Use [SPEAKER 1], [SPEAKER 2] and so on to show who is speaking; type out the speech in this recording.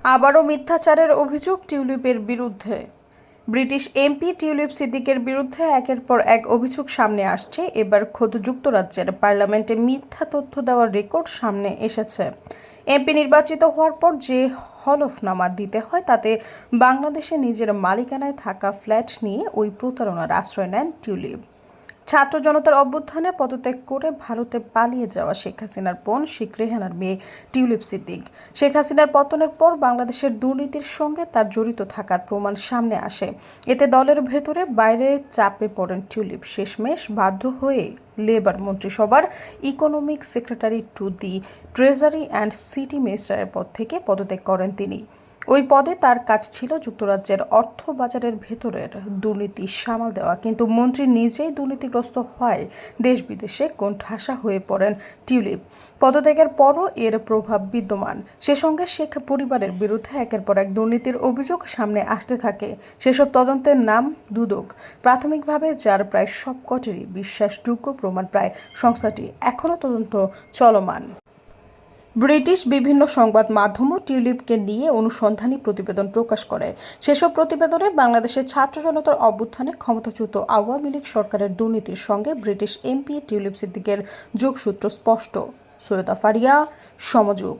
[SPEAKER 1] আবারও মিথ্যাচারের অভিযোগ টিউলিপের বিরুদ্ধে। ব্রিটিশ এমপি টিউলিপ সিদ্দিকের বিরুদ্ধে একের পর এক অভিযোগ সামনে আসছে। এবার খোদ যুক্তরাজ্যের পার্লামেন্টে মিথ্যা তথ্য দেওয়ার রেকর্ড সামনে এসেছে। এমপি নির্বাচিত হওয়ার পর যে হলফনামা দিতে হয় তাতে বাংলাদেশে নিজের মালিকানায় থাকা ফ্ল্যাট নিয়ে ওই প্রতারণার আশ্রয় নেন টিউলিপ। ছাত্র জনতার অভ্যুত্থানে পদত্যাগ করে ভারতে পালিয়ে যাওয়া শেখ হাসিনার বোন শেখ রেহানার মেয়ে টিউলিপ সিদ্দিক শেখ হাসিনার পতনের পর বাংলাদেশের দুর্নীতির সঙ্গে তার জড়িত থাকার প্রমাণ সামনে আসে। এতে দলের ভেতরে বাইরে চাপে পড়েন টিউলিপ। শেষমেশ বাধ্য হয়ে লেবার মন্ত্রিসভার economic secretary to the treasury and city মিনিস্টারের পদ থেকে পদত্যাগ করেন তিনি। ওই পদে তার কাজ ছিল যুক্তরাজ্যের অর্থ বাজারের ভেতরের দুর্নীতি সামাল দেওয়া, কিন্তু মন্ত্রী নিজেই দুর্নীতিগ্রস্ত হয় দেশ বিদেশে কোণঠাসা হয়ে পড়েন টিউলিপ। পদত্যাগের পরও এর প্রভাব বিদ্যমান। সে সঙ্গে শেখ পরিবারের বিরুদ্ধে একের পর এক দুর্নীতির অভিযোগ সামনে আসতে থাকে। সেসব তদন্তের নাম দুদক। প্রাথমিকভাবে যার প্রায় সবকটিরই বিশ্বাসযোগ্য প্রমাণ প্রায় সংস্থাটি এখনও তদন্ত চলমান। ব্রিটিশ বিভিন্ন সংবাদ মাধ্যমও টিউলিপকে নিয়ে অনুসন্ধানী প্রতিবেদন প্রকাশ করে। সেসব প্রতিবেদনে বাংলাদেশের ছাত্র জনতার অভ্যুত্থানে ক্ষমতাচ্যুত আওয়ামী লীগ সরকারের দুর্নীতির সঙ্গে ব্রিটিশ এমপি টিউলিপ সিদ্দিকের যোগসূত্র স্পষ্ট। সৈয়দা ফারিয়া, সমযোগ।